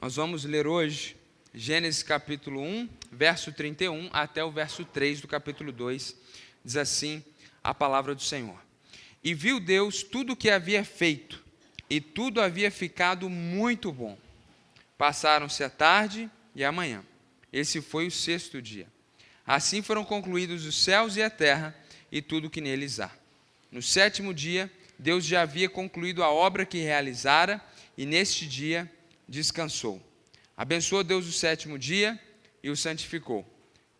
Nós vamos ler hoje Gênesis capítulo 1, verso 31 até o verso 3 do capítulo 2. Diz assim a palavra do Senhor. E viu Deus tudo o que havia feito, e tudo havia ficado muito bom. Passaram-se a tarde e a manhã. Esse foi o sexto dia. Assim foram concluídos os céus e a terra, e tudo o que neles há. No sétimo dia, Deus já havia concluído a obra que realizara, e neste dia descansou. Abençoou Deus o sétimo dia e o santificou,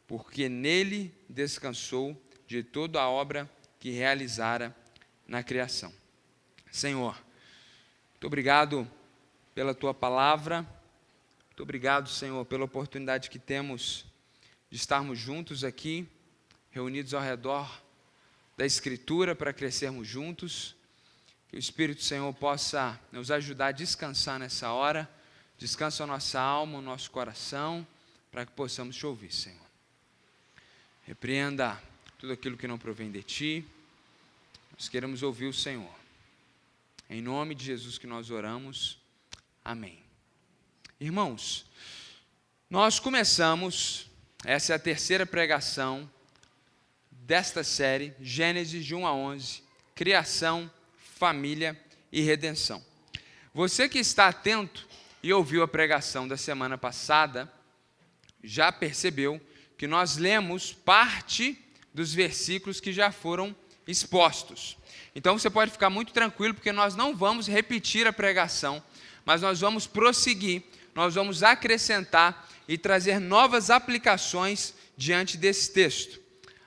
porque nele descansou de toda a obra que realizara na criação. Senhor, muito obrigado pela tua palavra. Muito obrigado, Senhor, pela oportunidade que temos de estarmos juntos aqui, reunidos ao redor da Escritura para crescermos juntos. Que o Espírito do Senhor possa nos ajudar a descansar nessa hora. Descansa a nossa alma, o nosso coração, para que possamos te ouvir, Senhor. Repreenda tudo aquilo que não provém de ti. Nós queremos ouvir o Senhor. Em nome de Jesus que nós oramos. Amém. Irmãos, nós começamos, essa é a terceira pregação desta série, Gênesis de 1 a 11, Criação, Família e Redenção. Você que está atento e ouviu a pregação da semana passada, já percebeu que nós lemos parte dos versículos que já foram expostos. Então você pode ficar muito tranquilo, porque nós não vamos repetir a pregação, mas nós vamos prosseguir, nós vamos acrescentar e trazer novas aplicações diante desse texto.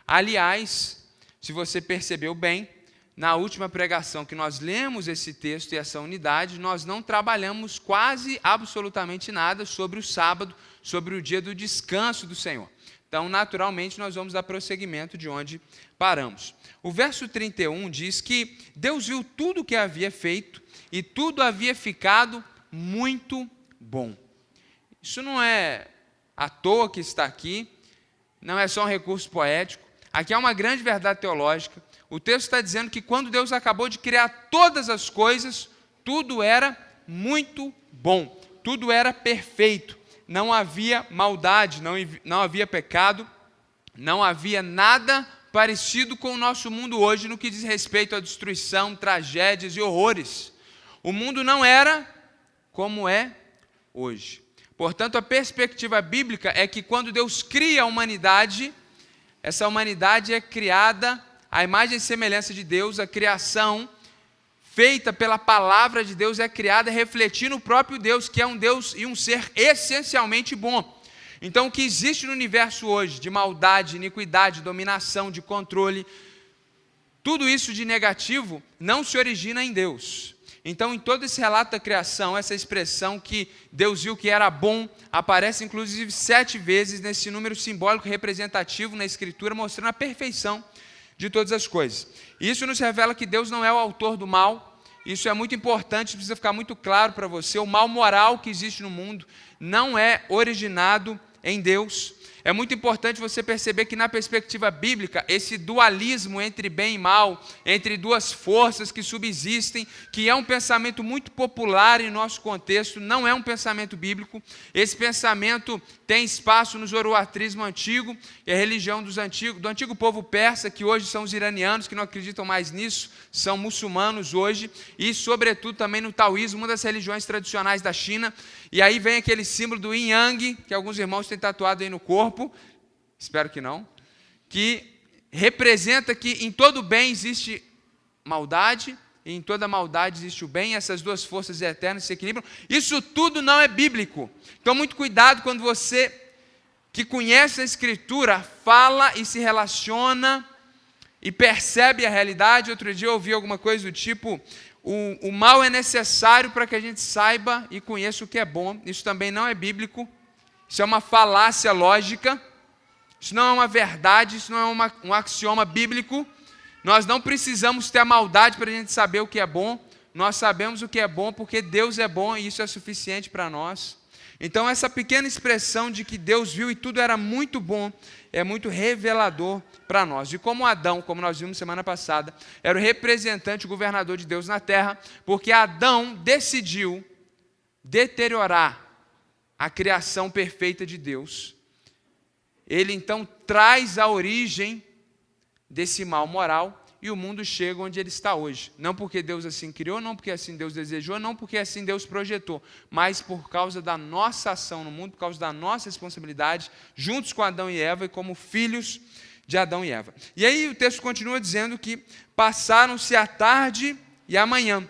Aliás, se você percebeu bem, na última pregação que nós lemos esse texto e essa unidade, nós não trabalhamos quase absolutamente nada sobre o sábado, sobre o dia do descanso do Senhor. Então, naturalmente, nós vamos dar prosseguimento de onde paramos. O verso 31 diz que Deus viu tudo o que havia feito e tudo havia ficado muito bom. Isso não é à toa que está aqui, não é só um recurso poético. Aqui há uma grande verdade teológica. O texto está dizendo que quando Deus acabou de criar todas as coisas, tudo era muito bom, tudo era perfeito, não havia maldade, não havia pecado, não havia nada parecido com o nosso mundo hoje no que diz respeito à destruição, tragédias e horrores. O mundo não era como é hoje. Portanto, a perspectiva bíblica é que quando Deus cria a humanidade, essa humanidade é criada à imagem e semelhança de Deus. A criação feita pela palavra de Deus é criada refletindo o próprio Deus, que é um Deus e um ser essencialmente bom. Então, o que existe no universo hoje, de maldade, iniquidade, dominação, de controle, tudo isso de negativo não se origina em Deus. Então, em todo esse relato da criação, essa expressão que Deus viu que era bom, aparece inclusive 7 vezes nesse número simbólico representativo na Escritura, mostrando a perfeição de todas as coisas. Isso nos revela que Deus não é o autor do mal. Isso é muito importante, precisa ficar muito claro para você. O mal moral que existe no mundo não é originado em Deus. É muito importante você perceber que na perspectiva bíblica, esse dualismo entre bem e mal, entre duas forças que subsistem, que é um pensamento muito popular em nosso contexto, não é um pensamento bíblico. Esse pensamento tem espaço no zoroastrismo antigo, que é a religião do antigo povo persa, que hoje são os iranianos, que não acreditam mais nisso, são muçulmanos hoje, e sobretudo também no taoísmo, uma das religiões tradicionais da China. E aí vem aquele símbolo do yin yang, que alguns irmãos têm tatuado aí no corpo, espero que não, que representa que em todo bem existe maldade, e em toda maldade existe o bem, essas duas forças eternas se equilibram. Isso tudo não é bíblico. Então, muito cuidado quando você, que conhece a Escritura, fala e se relaciona e percebe a realidade. Outro dia eu ouvi alguma coisa do tipo: o mal é necessário para que a gente saiba e conheça o que é bom. Isso também não é bíblico. Isso é uma falácia lógica. Isso não é uma verdade, isso não é um axioma bíblico. Nós não precisamos ter a maldade para a gente saber o que é bom. Nós sabemos o que é bom porque Deus é bom e isso é suficiente para nós. Então, essa pequena expressão de que Deus viu e tudo era muito bom é muito revelador para nós. E como Adão, como nós vimos semana passada, era o representante, o governador de Deus na terra, porque Adão decidiu deteriorar a criação perfeita de Deus, ele então traz a origem desse mal moral e o mundo chega onde ele está hoje. Não porque Deus assim criou, não porque assim Deus desejou, não porque assim Deus projetou, mas por causa da nossa ação no mundo, por causa da nossa responsabilidade, juntos com Adão e Eva e como filhos de Adão e Eva. E aí o texto continua dizendo que passaram-se a tarde e a manhã,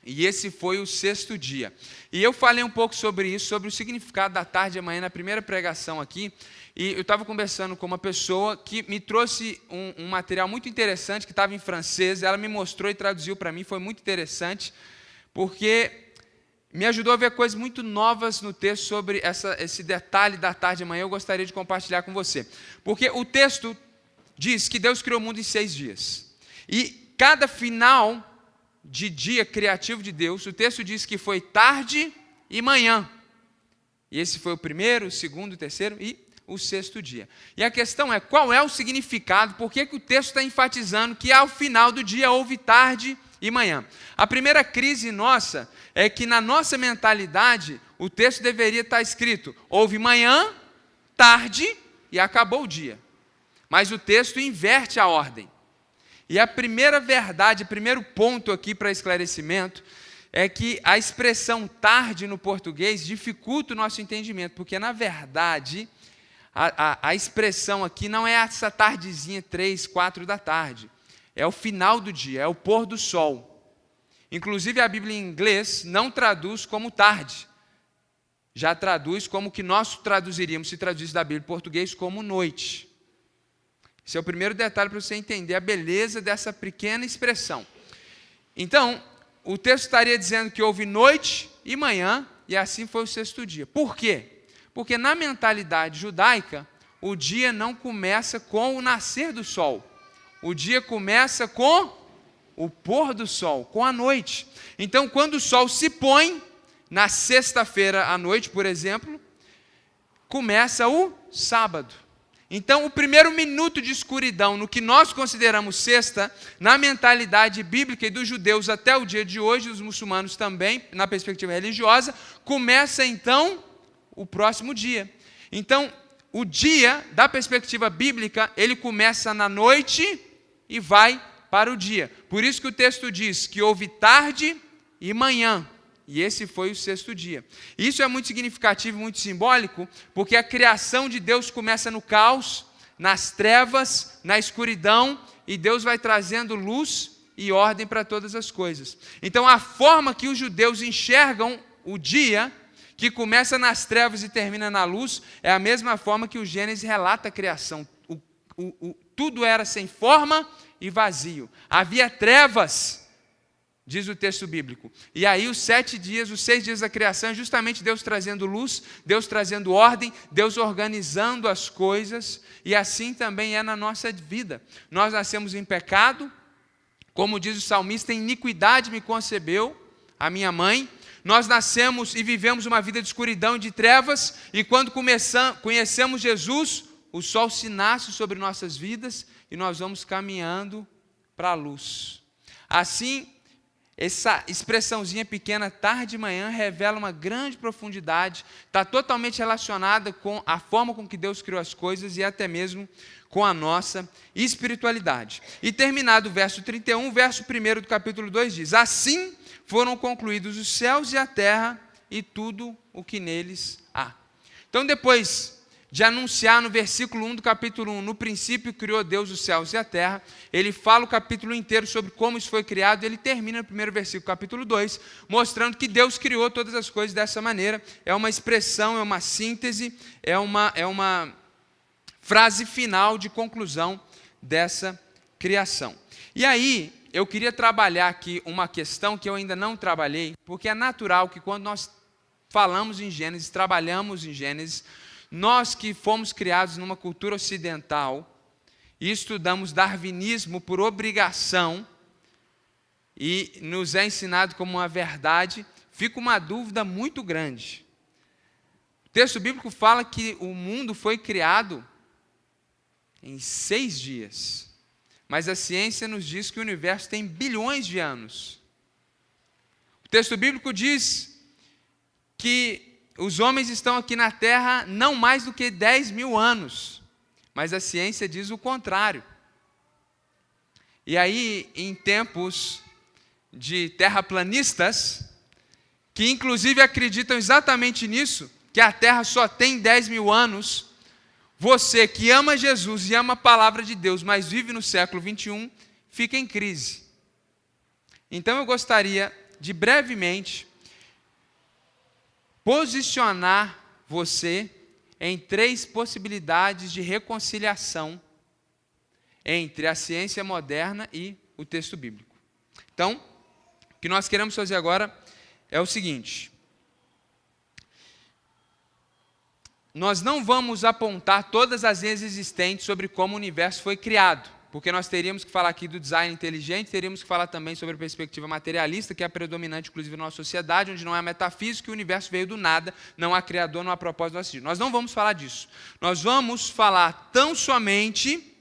e esse foi o 6º dia. E eu falei um pouco sobre isso, sobre o significado da tarde e a manhã na primeira pregação aqui, e eu estava conversando com uma pessoa que me trouxe um material muito interessante, que estava em francês, ela me mostrou e traduziu para mim, foi muito interessante, porque me ajudou a ver coisas muito novas no texto sobre esse detalhe da tarde e manhã, eu gostaria de compartilhar com você. Porque o texto diz que Deus criou o mundo em 6 dias. E cada final de dia criativo de Deus, o texto diz que foi tarde e manhã. E esse foi o 1º, o 2º, o 3º e o 6º dia. E a questão é, qual é o significado? Por que o texto está enfatizando que ao final do dia houve tarde e manhã? A primeira crise nossa é que na nossa mentalidade o texto deveria estar escrito: houve manhã, tarde e acabou o dia. Mas o texto inverte a ordem. E a primeira verdade, o primeiro ponto aqui para esclarecimento, é que a expressão tarde no português dificulta o nosso entendimento, porque na verdade a expressão aqui não é essa tardezinha 3, 4 da tarde, é o final do dia, é o pôr do sol. Inclusive a Bíblia em inglês não traduz como tarde, já traduz como que nós traduziríamos, se traduzisse da Bíblia em português, como noite. Esse é o primeiro detalhe para você entender a beleza dessa pequena expressão. Então, o texto estaria dizendo que houve noite e manhã, e assim foi o 6º dia. Por quê? Porque na mentalidade judaica, o dia não começa com o nascer do sol. O dia começa com o pôr do sol, com a noite. Então, quando o sol se põe, na sexta-feira à noite, por exemplo, começa o sábado. Então, o primeiro minuto de escuridão, no que nós consideramos sexta, na mentalidade bíblica e dos judeus até o dia de hoje, dos muçulmanos também, na perspectiva religiosa, começa então o próximo dia. Então, o dia, da perspectiva bíblica, ele começa na noite e vai para o dia. Por isso que o texto diz que houve tarde e manhã. E esse foi o 6º dia. Isso é muito significativo, muito simbólico, porque a criação de Deus começa no caos, nas trevas, na escuridão, e Deus vai trazendo luz e ordem para todas as coisas. Então, a forma que os judeus enxergam o dia, que começa nas trevas e termina na luz, é a mesma forma que o Gênesis relata a criação. Tudo era sem forma e vazio. Havia trevas, diz o texto bíblico. E aí os 7 dias, os 6 dias da criação, é justamente Deus trazendo luz, Deus trazendo ordem, Deus organizando as coisas, e assim também é na nossa vida. Nós nascemos em pecado, como diz o salmista, em iniquidade me concebeu a minha mãe. Nós nascemos e vivemos uma vida de escuridão e de trevas, e quando conhecemos Jesus, o sol se nasce sobre nossas vidas, e nós vamos caminhando para a luz. Assim, essa expressãozinha pequena, tarde e manhã, revela uma grande profundidade, está totalmente relacionada com a forma com que Deus criou as coisas e até mesmo com a nossa espiritualidade. E terminado o verso 31, o verso 1 do capítulo 2 diz: assim foram concluídos os céus e a terra e tudo o que neles há. Então, depois de anunciar no versículo 1 do capítulo 1, no princípio criou Deus os céus e a terra, ele fala o capítulo inteiro sobre como isso foi criado, ele termina no primeiro versículo, capítulo 2, mostrando que Deus criou todas as coisas dessa maneira. É uma expressão, é uma síntese, é uma frase final de conclusão dessa criação. E aí, eu queria trabalhar aqui uma questão que eu ainda não trabalhei, porque é natural que quando nós falamos em Gênesis, trabalhamos em Gênesis, nós que fomos criados numa cultura ocidental e estudamos darwinismo por obrigação e nos é ensinado como uma verdade, fica uma dúvida muito grande. O texto bíblico fala que o mundo foi criado em 6 dias. Mas a ciência nos diz que o universo tem bilhões de anos. O texto bíblico diz que os homens estão aqui na Terra não mais do que 10 mil anos, mas a ciência diz o contrário. E aí, em tempos de terraplanistas, que inclusive acreditam exatamente nisso, que a Terra só tem 10 mil anos, você que ama Jesus e ama a palavra de Deus, mas vive no século 21, fica em crise. Então eu gostaria de brevemente posicionar você em 3 possibilidades de reconciliação entre a ciência moderna e o texto bíblico. Então, o que nós queremos fazer agora é o seguinte: nós não vamos apontar todas as leis existentes sobre como o universo foi criado, porque nós teríamos que falar aqui do design inteligente, teríamos que falar também sobre a perspectiva materialista, que é a predominante, inclusive, na nossa sociedade, onde não há metafísica, e o universo veio do nada, não há criador, não há propósito, não há sentido. Nós não vamos falar disso. Nós vamos falar tão somente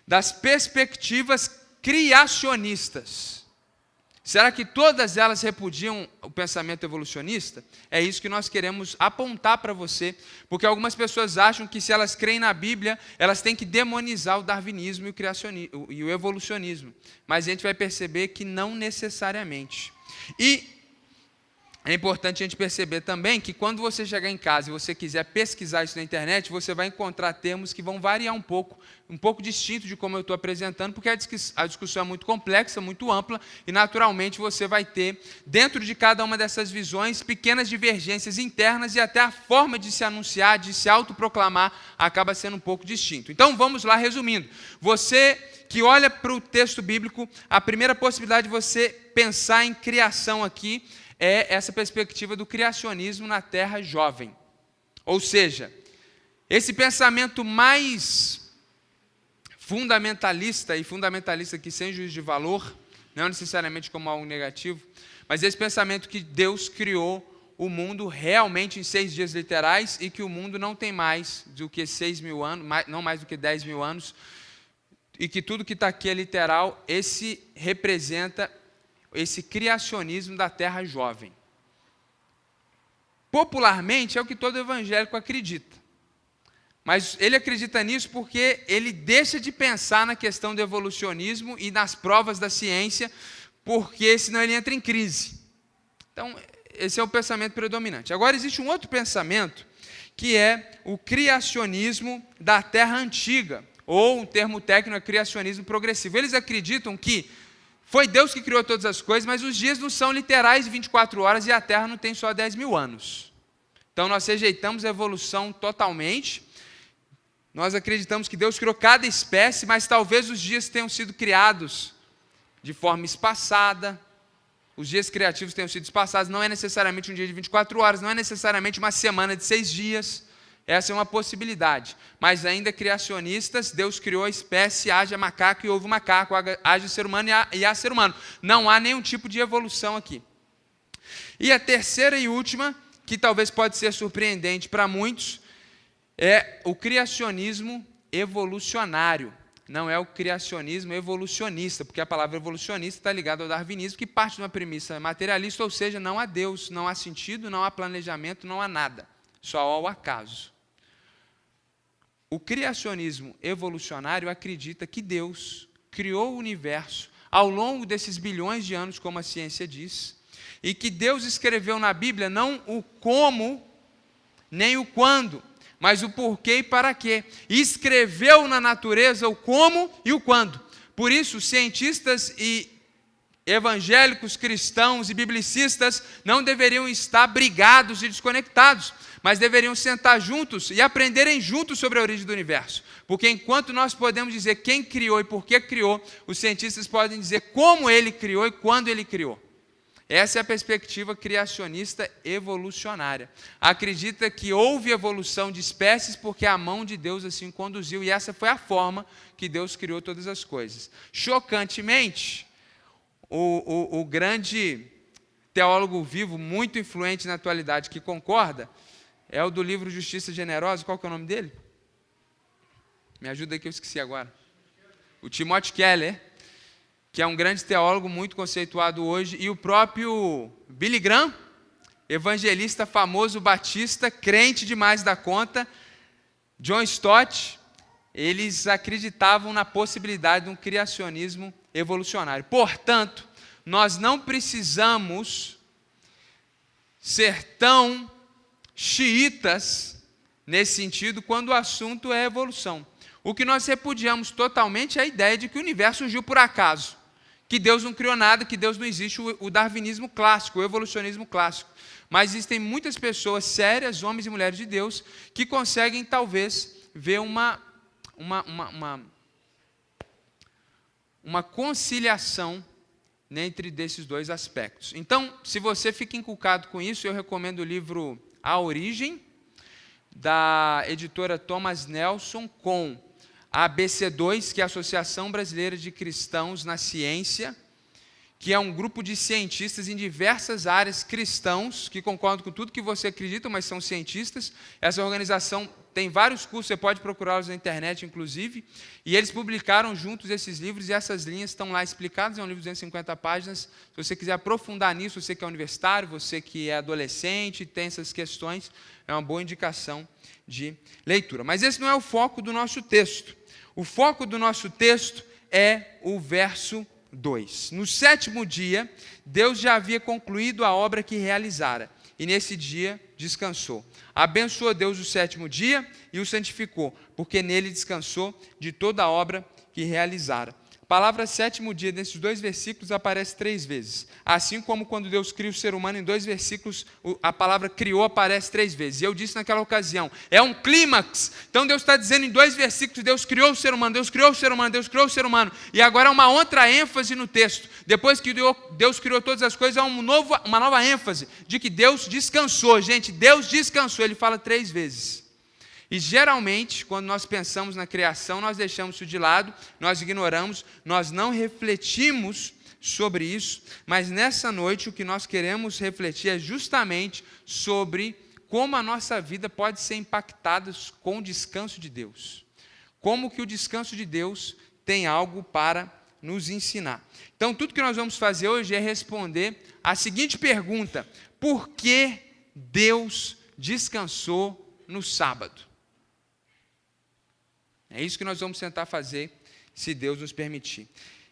das perspectivas criacionistas. Será que todas elas repudiam o pensamento evolucionista? É isso que nós queremos apontar para você, porque algumas pessoas acham que se elas creem na Bíblia, elas têm que demonizar o darwinismo e o criacionismo e o evolucionismo. Mas a gente vai perceber que não necessariamente. E é importante a gente perceber também que quando você chegar em casa e você quiser pesquisar isso na internet, você vai encontrar termos que vão variar um pouco distinto de como eu estou apresentando, porque a discussão é muito complexa, muito ampla, e naturalmente você vai ter, dentro de cada uma dessas visões, pequenas divergências internas e até a forma de se anunciar, de se autoproclamar, acaba sendo um pouco distinto. Então vamos lá, resumindo. Você que olha para o texto bíblico, a primeira possibilidade de você pensar em criação aqui é essa perspectiva do criacionismo na Terra jovem. Ou seja, esse pensamento mais fundamentalista, e fundamentalista aqui sem juízo de valor, não necessariamente como algo negativo, mas esse pensamento que Deus criou o mundo realmente em 6 dias literais e que o mundo não tem mais do que 6 mil anos, não mais do que 10 mil anos, e que tudo que está aqui é literal. Esse representa esse criacionismo da Terra jovem. Popularmente é o que todo evangélico acredita. Mas ele acredita nisso porque ele deixa de pensar na questão do evolucionismo e nas provas da ciência, porque senão ele entra em crise. Então, esse é o pensamento predominante. Agora, existe um outro pensamento, que é o criacionismo da Terra antiga, ou um termo técnico é criacionismo progressivo. Eles acreditam que foi Deus que criou todas as coisas, mas os dias não são literais de 24 horas e a Terra não tem só 10 mil anos. Então nós rejeitamos a evolução totalmente. Nós acreditamos que Deus criou cada espécie, mas talvez os dias tenham sido criados de forma espaçada. Os dias criativos tenham sido espaçados. Não é necessariamente um dia de 24 horas, não é necessariamente uma semana de 6 dias. Essa é uma possibilidade. Mas ainda criacionistas, Deus criou a espécie, haja macaco e houve macaco, haja ser humano e há ser humano. Não há nenhum tipo de evolução aqui. E a terceira e última, que talvez pode ser surpreendente para muitos, é o criacionismo evolucionário. Não é o criacionismo evolucionista, porque a palavra evolucionista está ligada ao darwinismo, que parte de uma premissa materialista, ou seja, não há Deus, não há sentido, não há planejamento, não há nada, só há o acaso. O criacionismo evolucionário acredita que Deus criou o universo ao longo desses bilhões de anos, como a ciência diz, e que Deus escreveu na Bíblia não o como, nem o quando, mas o porquê e para quê. E escreveu na natureza o como e o quando. Por isso, cientistas e evangélicos, cristãos e biblicistas não deveriam estar brigados e desconectados, mas deveriam sentar juntos e aprenderem juntos sobre a origem do universo. Porque enquanto nós podemos dizer quem criou e por que criou, os cientistas podem dizer como ele criou e quando ele criou. Essa é a perspectiva criacionista evolucionária. Acredita que houve evolução de espécies porque a mão de Deus assim conduziu, e essa foi a forma que Deus criou todas as coisas. Chocantemente, o grande teólogo vivo, muito influente na atualidade, que concorda, é o do livro Justiça Generosa. Qual que é o nome dele? Me ajuda aí que eu esqueci agora. O Timothy Keller, que é um grande teólogo muito conceituado hoje, e o próprio Billy Graham, evangelista famoso batista, crente demais da conta, John Stott, eles acreditavam na possibilidade de um criacionismo evolucionário. Portanto, nós não precisamos ser tão xiitas nesse sentido quando o assunto é evolução. O que nós repudiamos totalmente é a ideia de que o universo surgiu por acaso, que Deus não criou nada, que Deus não existe, o darwinismo clássico, o evolucionismo clássico. Mas existem muitas pessoas sérias, homens e mulheres de Deus, que conseguem talvez ver uma conciliação entre desses dois aspectos. Então, se você fica inculcado com isso, eu recomendo o livro A Origem, da editora Thomas Nelson, com a ABC2, que é a Associação Brasileira de Cristãos na Ciência, que é um grupo de cientistas em diversas áreas cristãos, que concordam com tudo que você acredita, mas são cientistas. Essa organização tem vários cursos, você pode procurá-los na internet, inclusive, e eles publicaram juntos esses livros, e essas linhas estão lá explicadas, é um livro de 250 páginas, se você quiser aprofundar nisso, você que é universitário, você que é adolescente, tem essas questões, é uma boa indicação de leitura. Mas esse não é o foco do nosso texto. O foco do nosso texto é o verso 2. No 7º dia, Deus já havia concluído a obra que realizara, e nesse dia descansou. Abençoou Deus o 7º dia e o santificou, porque nele descansou de toda a obra que realizara. A palavra 7º dia, nesses 2 versículos, aparece 3 vezes. Assim como quando Deus cria o ser humano, em 2 versículos, a palavra criou aparece 3 vezes. E eu disse naquela ocasião, é um clímax. Então Deus está dizendo em 2 versículos, Deus criou o ser humano, Deus criou o ser humano, Deus criou o ser humano. E agora há uma outra ênfase no texto. Depois que Deus criou todas as coisas, há uma nova ênfase de que Deus descansou. Gente, Deus descansou. Ele fala 3 vezes. E geralmente, quando nós pensamos na criação, nós deixamos isso de lado, nós ignoramos, nós não refletimos sobre isso, mas nessa noite o que nós queremos refletir é justamente sobre como a nossa vida pode ser impactada com o descanso de Deus. Como que o descanso de Deus tem algo para nos ensinar. Então, tudo que nós vamos fazer hoje é responder a seguinte pergunta: por que Deus descansou no sábado? É isso que nós vamos tentar fazer, se Deus nos permitir.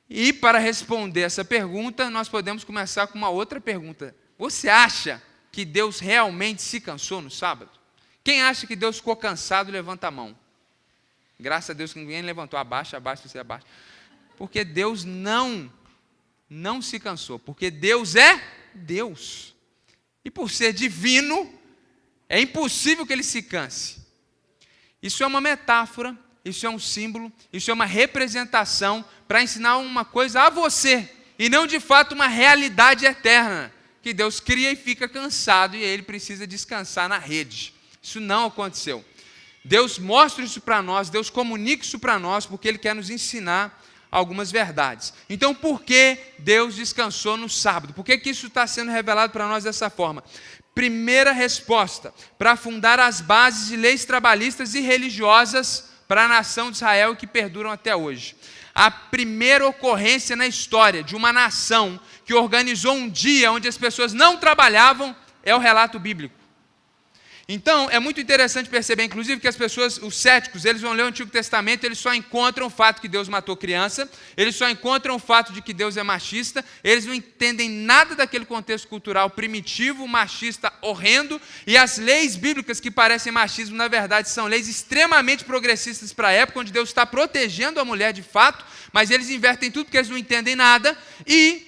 E para responder essa pergunta, nós podemos começar com uma outra pergunta. Você acha que Deus realmente se cansou no sábado? Quem acha que Deus ficou cansado, levanta a mão. Graças a Deus que ninguém levantou. Abaixa, você abaixa. Porque Deus não se cansou. Porque Deus é Deus. E por ser divino, é impossível que Ele se canse. Isso é uma metáfora. Isso é um símbolo, isso é uma representação para ensinar uma coisa a você, e não de fato uma realidade eterna, que Deus cria e fica cansado, e Ele precisa descansar na rede. Isso não aconteceu. Deus mostra isso para nós, Deus comunica isso para nós, porque Ele quer nos ensinar algumas verdades. Então, por que Deus descansou no sábado? Por que isso está sendo revelado para nós dessa forma? Primeira resposta, para fundar as bases de leis trabalhistas e religiosas para a nação de Israel que perduram até hoje. A primeira ocorrência na história de uma nação que organizou um dia onde as pessoas não trabalhavam é o relato bíblico. Então, é muito interessante perceber, inclusive, que as pessoas, os céticos, eles vão ler o Antigo Testamento, eles só encontram o fato que Deus matou criança, eles só encontram o fato de que Deus é machista, eles não entendem nada daquele contexto cultural primitivo, machista, horrendo, e as leis bíblicas que parecem machismo, na verdade, são leis extremamente progressistas para a época, onde Deus está protegendo a mulher de fato, mas eles invertem tudo porque eles não entendem nada, e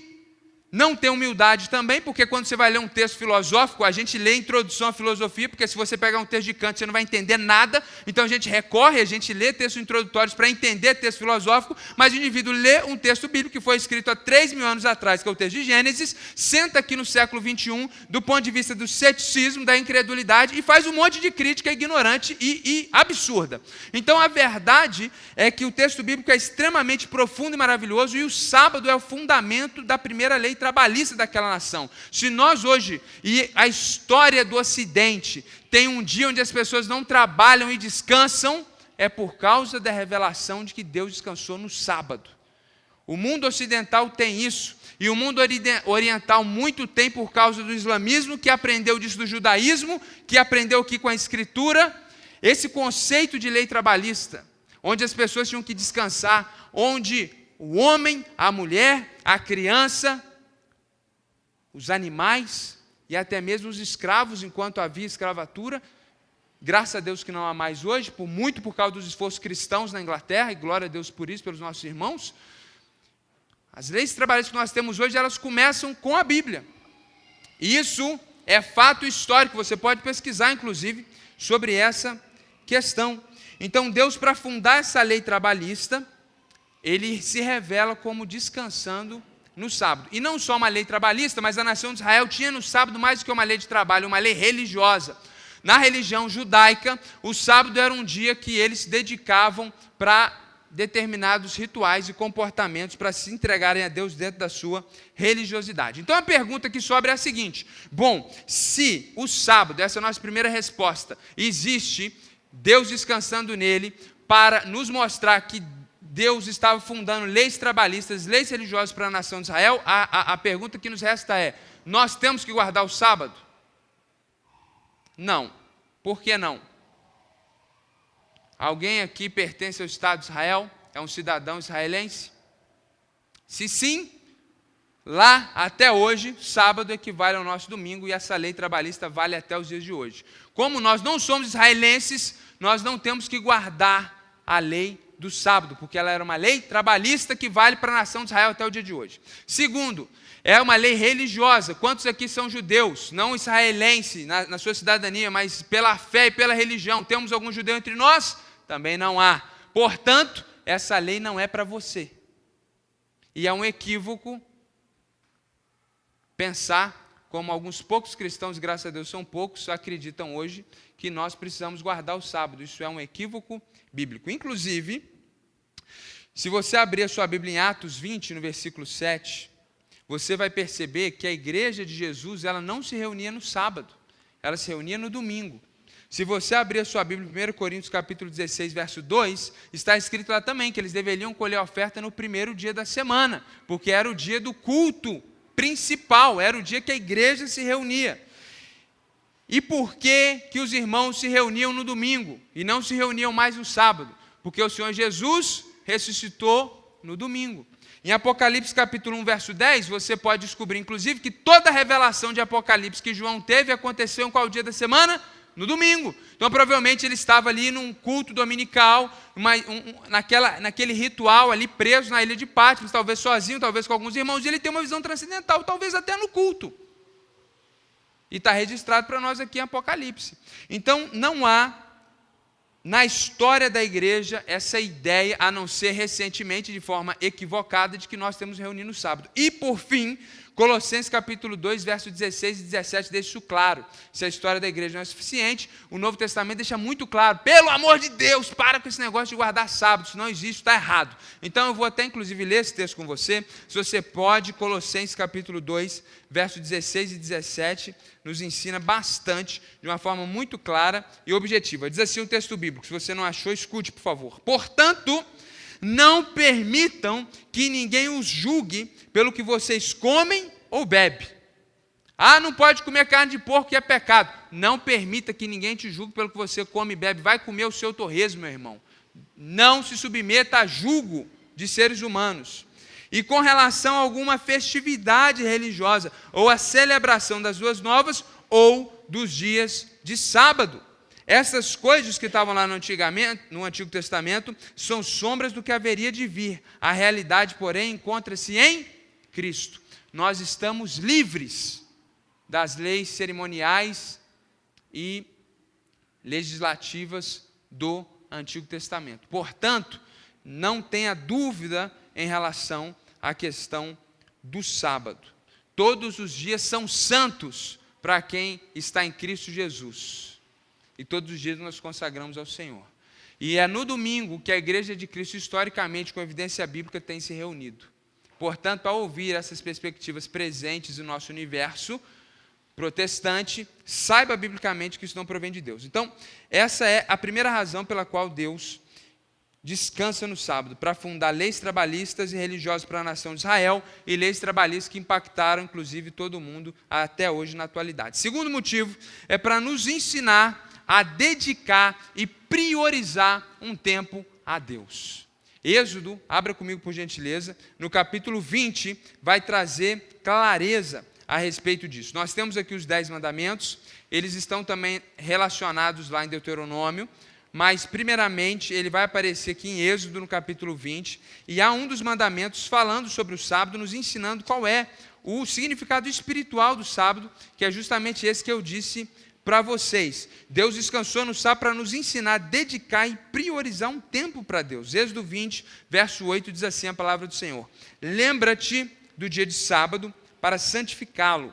não tem humildade também, porque quando você vai ler um texto filosófico, a gente lê a introdução à filosofia, porque se você pegar um texto de Kant, você não vai entender nada, então a gente lê textos introdutórios para entender texto filosófico, mas o indivíduo lê um texto bíblico que foi escrito há 3.000 anos atrás, que é o texto de Gênesis, senta aqui no século 21, do ponto de vista do ceticismo, da incredulidade, e faz um monte de crítica ignorante e absurda. Então a verdade é que o texto bíblico é extremamente profundo e maravilhoso, e o sábado é o fundamento da primeira lei trabalhista daquela nação. Se nós hoje, e a história do Ocidente, tem um dia onde as pessoas não trabalham e descansam, é por causa da revelação de que Deus descansou no sábado. O mundo ocidental tem isso. E o mundo oriental muito tem por causa do islamismo, que aprendeu disso do judaísmo, que aprendeu aqui com a escritura. Esse conceito de lei trabalhista, onde as pessoas tinham que descansar, onde o homem, a mulher, a criança, os animais e até mesmo os escravos, enquanto havia escravatura, graças a Deus que não há mais hoje, muito por causa dos esforços cristãos na Inglaterra, e glória a Deus por isso, pelos nossos irmãos. As leis trabalhistas que nós temos hoje, elas começam com a Bíblia. E isso é fato histórico, você pode pesquisar, inclusive, sobre essa questão. Então, Deus, para fundar essa lei trabalhista, ele se revela como descansando no sábado. E não só uma lei trabalhista, mas a nação de Israel tinha no sábado mais do que uma lei de trabalho, uma lei religiosa. Na religião judaica, o sábado era um dia que eles se dedicavam para determinados rituais e comportamentos para se entregarem a Deus dentro da sua religiosidade. Então a pergunta que sobra é a seguinte: bom, se o sábado, essa é a nossa primeira resposta, existe Deus descansando nele para nos mostrar que Deus estava fundando leis trabalhistas, leis religiosas para a nação de Israel, a pergunta que nos resta é: nós temos que guardar o sábado? Não. Por que não? Alguém aqui pertence ao Estado de Israel? É um cidadão israelense? Se sim, lá até hoje, sábado equivale ao nosso domingo e essa lei trabalhista vale até os dias de hoje. Como nós não somos israelenses, nós não temos que guardar a lei do sábado, porque ela era uma lei trabalhista que vale para a nação de Israel até o dia de hoje. Segundo, é uma lei religiosa. Quantos aqui são judeus? Não israelense na sua cidadania, mas pela fé e pela religião. Temos algum judeu entre nós? Também não há. Portanto, essa lei não é para você. E é um equívoco pensar, como alguns poucos cristãos, graças a Deus são poucos, acreditam hoje, que nós precisamos guardar o sábado. Isso é um equívoco bíblico. Inclusive, se você abrir a sua Bíblia em Atos 20, no versículo 7, você vai perceber que a igreja de Jesus, ela não se reunia no sábado, ela se reunia no domingo. Se você abrir a sua Bíblia em 1 Coríntios capítulo 16, verso 2, está escrito lá também que eles deveriam colher a oferta no primeiro dia da semana, porque era o dia do culto principal, era o dia que a igreja se reunia. E por que os irmãos se reuniam no domingo e não se reuniam mais no sábado? Porque o Senhor Jesus ressuscitou no domingo. Em Apocalipse capítulo 1, verso 10, você pode descobrir, inclusive, que toda a revelação de Apocalipse que João teve aconteceu em qual dia da semana? No domingo. Então, provavelmente, ele estava ali num culto dominical, naquele ritual ali, preso na ilha de Patmos, talvez sozinho, talvez com alguns irmãos, e ele tem uma visão transcendental, talvez até no culto. E está registrado para nós aqui em Apocalipse. Então, não há, na história da igreja, essa ideia, a não ser recentemente, de forma equivocada, de que nós temos reunido no sábado. E, por fim, Colossenses capítulo 2, versos 16 e 17 deixa isso claro. Se a história da igreja não é suficiente, o Novo Testamento deixa muito claro: pelo amor de Deus, para com esse negócio de guardar sábado, isso não existe, está errado. Então eu vou até inclusive ler esse texto com você, se você pode. Colossenses capítulo 2, versos 16 e 17, nos ensina bastante, de uma forma muito clara e objetiva. Diz assim o texto bíblico, se você não achou, escute por favor. Portanto, não permitam que ninguém os julgue pelo que vocês comem ou bebem. Ah, não pode comer carne de porco que é pecado. Não permita que ninguém te julgue pelo que você come e bebe. Vai comer o seu torresmo, meu irmão. Não se submeta a julgo de seres humanos. E com relação a alguma festividade religiosa, ou a celebração das boas novas, ou dos dias de sábado. Essas coisas que estavam lá no Antigo Testamento são sombras do que haveria de vir. A realidade, porém, encontra-se em Cristo. Nós estamos livres das leis cerimoniais e legislativas do Antigo Testamento. Portanto, não tenha dúvida em relação à questão do sábado. Todos os dias são santos para quem está em Cristo Jesus. E todos os dias nós consagramos ao Senhor. E é no domingo que a Igreja de Cristo, historicamente, com evidência bíblica, tem se reunido. Portanto, ao ouvir essas perspectivas presentes no nosso universo protestante, saiba biblicamente que isso não provém de Deus. Então, essa é a primeira razão pela qual Deus descansa no sábado para fundar leis trabalhistas e religiosas para a nação de Israel e leis trabalhistas que impactaram, inclusive, todo mundo até hoje na atualidade. Segundo motivo é para nos ensinar a dedicar e priorizar um tempo a Deus. Êxodo, abra comigo por gentileza, no capítulo 20, vai trazer clareza a respeito disso. Nós temos aqui os 10 mandamentos, eles estão também relacionados lá em Deuteronômio, mas primeiramente ele vai aparecer aqui em Êxodo no capítulo 20, e há um dos mandamentos falando sobre o sábado, nos ensinando qual é o significado espiritual do sábado, que é justamente esse que eu disse para vocês. Deus descansou no sábado para nos ensinar a dedicar e priorizar um tempo para Deus. Êxodo 20, verso 8, diz assim a palavra do Senhor: lembra-te do dia de sábado para santificá-lo.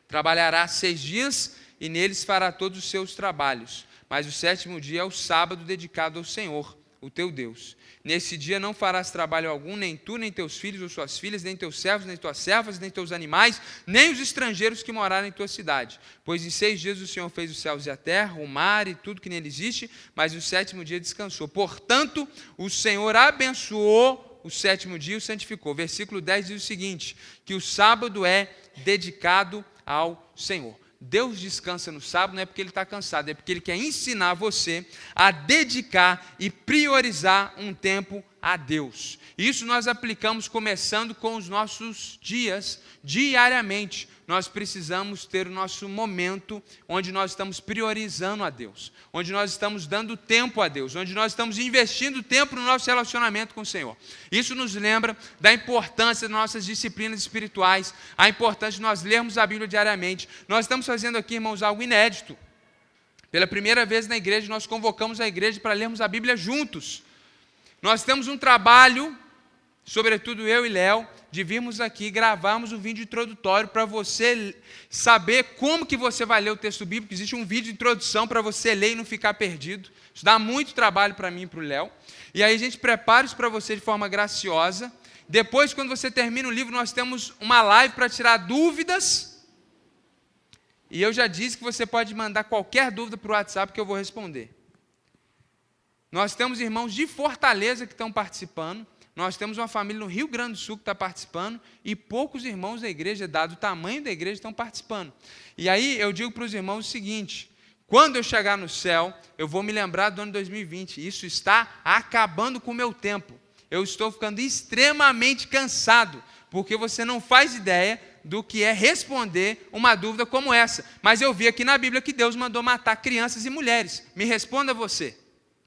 Trabalharás 6 dias e neles fará todos os seus trabalhos. Mas o 7º dia é o sábado dedicado ao Senhor, o teu Deus. Nesse dia não farás trabalho algum, nem tu, nem teus filhos ou suas filhas, nem teus servos, nem tuas servas, nem teus animais, nem os estrangeiros que morarem em tua cidade. Pois em 6 dias o Senhor fez os céus e a terra, o mar e tudo que nele existe, mas o 7º dia descansou. Portanto, o Senhor abençoou o 7º dia e o santificou. Versículo 10 diz o seguinte, que o sábado é dedicado ao Senhor. Deus descansa no sábado não é porque Ele está cansado, é porque Ele quer ensinar você a dedicar e priorizar um tempo a Deus. Isso nós aplicamos começando com os nossos dias, diariamente. Nós precisamos ter o nosso momento onde nós estamos priorizando a Deus, onde nós estamos dando tempo a Deus, onde nós estamos investindo tempo no nosso relacionamento com o Senhor. Isso nos lembra da importância das nossas disciplinas espirituais, a importância de nós lermos a Bíblia diariamente. Nós estamos fazendo aqui, irmãos, algo inédito. Pela primeira vez na igreja, nós convocamos a igreja para lermos a Bíblia juntos. Nós temos um trabalho, sobretudo eu e Léo, de virmos aqui e gravarmos um vídeo introdutório para você saber como que você vai ler o texto bíblico. Existe um vídeo de introdução para você ler e não ficar perdido. Isso dá muito trabalho para mim e para o Léo. E aí a gente prepara isso para você de forma graciosa. Depois, quando você termina o livro, nós temos uma live para tirar dúvidas. E eu já disse que você pode mandar qualquer dúvida para o WhatsApp que eu vou responder. Nós temos irmãos de Fortaleza que estão participando. Nós temos uma família no Rio Grande do Sul que está participando e poucos irmãos da igreja, dado o tamanho da igreja, estão participando. E aí eu digo para os irmãos o seguinte: quando eu chegar no céu, eu vou me lembrar do ano 2020. Isso está acabando com o meu tempo. Eu estou ficando extremamente cansado, porque você não faz ideia do que é responder uma dúvida como essa. Mas eu vi aqui na Bíblia que Deus mandou matar crianças e mulheres. Me responda você.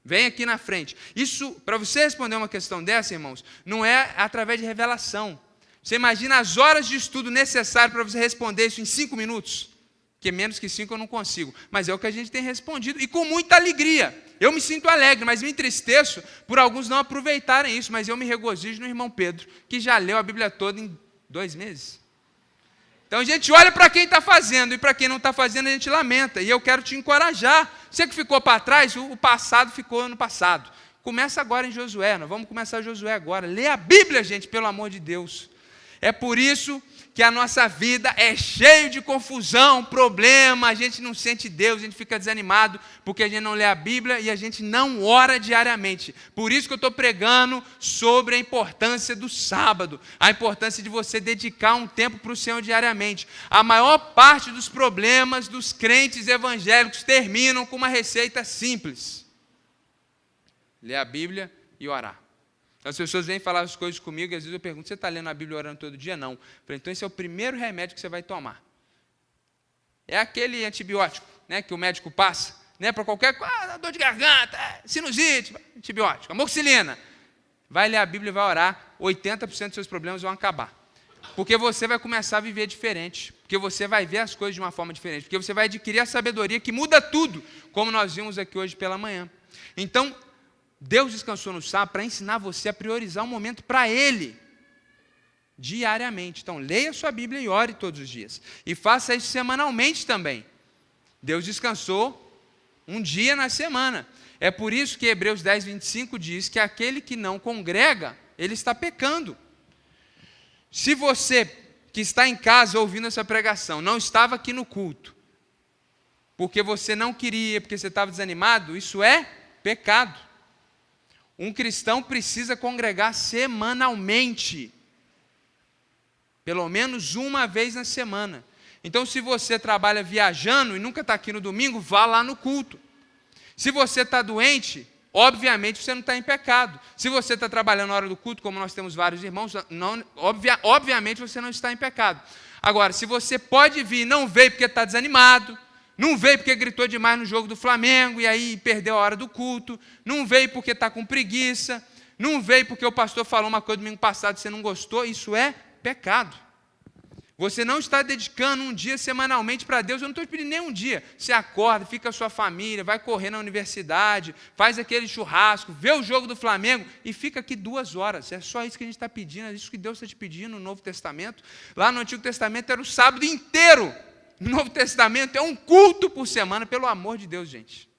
Vem aqui na frente. Isso, para você responder uma questão dessa, irmãos, não é através de revelação. Você imagina as horas de estudo necessárias para você responder isso em 5 minutos? Porque menos que 5 eu não consigo. Mas é o que a gente tem respondido, e com muita alegria. Eu me sinto alegre, mas me entristeço por alguns não aproveitarem isso. Mas eu me regozijo no irmão Pedro, que já leu a Bíblia toda em 2 meses. Então a gente olha para quem está fazendo, e para quem não está fazendo a gente lamenta. E eu quero te encorajar. Você que ficou para trás, o passado ficou no passado. Começa agora em Josué, nós vamos começar Josué agora. Lê a Bíblia, gente, pelo amor de Deus. É por isso que a nossa vida é cheia de confusão, problema, a gente não sente Deus, a gente fica desanimado, porque a gente não lê a Bíblia e a gente não ora diariamente. Por isso que eu estou pregando sobre a importância do sábado, a importância de você dedicar um tempo para o Senhor diariamente. A maior parte dos problemas dos crentes evangélicos terminam com uma receita simples: ler a Bíblia e orar. As pessoas vêm falar as coisas comigo e às vezes eu pergunto: você está lendo a Bíblia e orando todo dia? Não. Eu falei: então esse é o primeiro remédio que você vai tomar. É aquele antibiótico, né, que o médico passa, né, para qualquer coisa, dor de garganta, sinusite, antibiótico, amoxicilina. Vai ler a Bíblia e vai orar, 80% dos seus problemas vão acabar. Porque você vai começar a viver diferente, porque você vai ver as coisas de uma forma diferente, porque você vai adquirir a sabedoria que muda tudo, como nós vimos aqui hoje pela manhã. Então, Deus descansou no sábado para ensinar você a priorizar um momento para Ele, diariamente. Então, leia a sua Bíblia e ore todos os dias. E faça isso semanalmente também. Deus descansou um dia na semana. É por isso que Hebreus 10, 25 diz que aquele que não congrega, ele está pecando. Se você que está em casa ouvindo essa pregação não estava aqui no culto, porque você não queria, porque você estava desanimado, isso é pecado. Um cristão precisa congregar semanalmente. Pelo menos uma vez na semana. Então, se você trabalha viajando e nunca está aqui no domingo, vá lá no culto. Se você está doente, obviamente você não está em pecado. Se você está trabalhando na hora do culto, como nós temos vários irmãos, obviamente você não está em pecado. Agora, se você pode vir e não veio porque está desanimado, não veio porque gritou demais no jogo do Flamengo e aí perdeu a hora do culto, não veio porque está com preguiça, não veio porque o pastor falou uma coisa domingo passado e você não gostou, isso é pecado. Você não está dedicando um dia semanalmente para Deus. Eu não estou te pedindo nem um dia. Você acorda, fica com a sua família, vai correr na universidade, faz aquele churrasco, vê o jogo do Flamengo e fica aqui 2 horas. É só isso que a gente está pedindo, é isso que Deus está te pedindo no Novo Testamento. Lá no Antigo Testamento era o sábado inteiro. No Novo Testamento é um culto por semana, pelo amor de Deus, gente.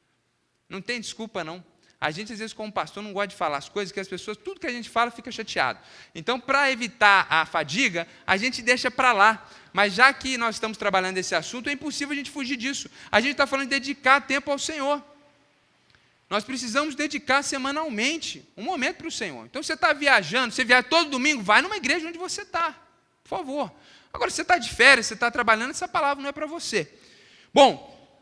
Não tem desculpa, não. A gente, às vezes, como pastor, não gosta de falar as coisas que as pessoas, tudo que a gente fala, fica chateado. Então, para evitar a fadiga, a gente deixa para lá. Mas já que nós estamos trabalhando esse assunto, é impossível a gente fugir disso. A gente está falando de dedicar tempo ao Senhor. Nós precisamos dedicar semanalmente um momento para o Senhor. Então, você está viajando, você viaja todo domingo, vai numa igreja onde você está, por favor. Agora, você está de férias, você está trabalhando, essa palavra não é para você. Bom,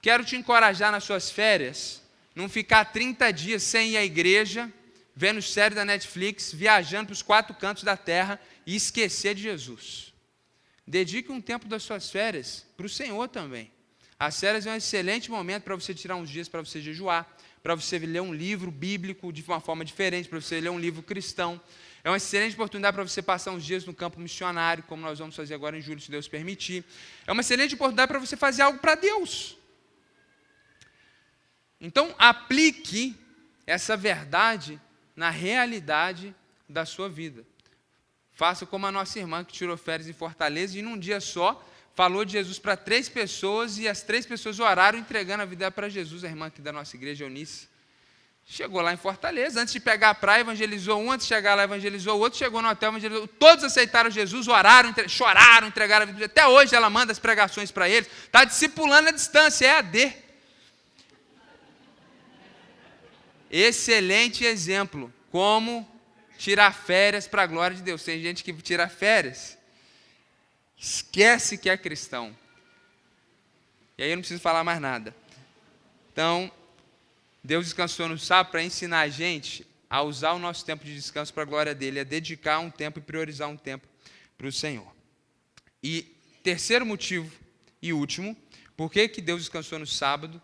quero te encorajar nas suas férias, não ficar 30 dias sem ir à igreja, vendo série da Netflix, viajando para os 4 cantos da terra e esquecer de Jesus. Dedique um tempo das suas férias para o Senhor também. As férias é um excelente momento para você tirar uns dias para você jejuar, para você ler um livro bíblico de uma forma diferente, para você ler um livro cristão. É uma excelente oportunidade para você passar uns dias no campo missionário, como nós vamos fazer agora em julho, se Deus permitir. É uma excelente oportunidade para você fazer algo para Deus. Então, aplique essa verdade na realidade da sua vida. Faça como a nossa irmã que tirou férias em Fortaleza e num dia só falou de Jesus para 3 pessoas e as 3 pessoas oraram entregando a vida para Jesus. A irmã aqui da nossa igreja, Eunice, chegou lá em Fortaleza, antes de pegar a praia, evangelizou um, antes de chegar lá, evangelizou o outro, chegou no hotel, evangelizou, todos aceitaram Jesus, oraram, choraram, entregaram a vida. Até hoje ela manda as pregações para eles, está discipulando à distância, é AD. Excelente exemplo, como tirar férias para a glória de Deus. Tem gente que tira férias, esquece que é cristão. E aí eu não preciso falar mais nada. Então, Deus descansou no sábado para ensinar a gente a usar o nosso tempo de descanso para a glória dele, a dedicar um tempo e priorizar um tempo para o Senhor. E terceiro motivo e último, por que Deus descansou no sábado?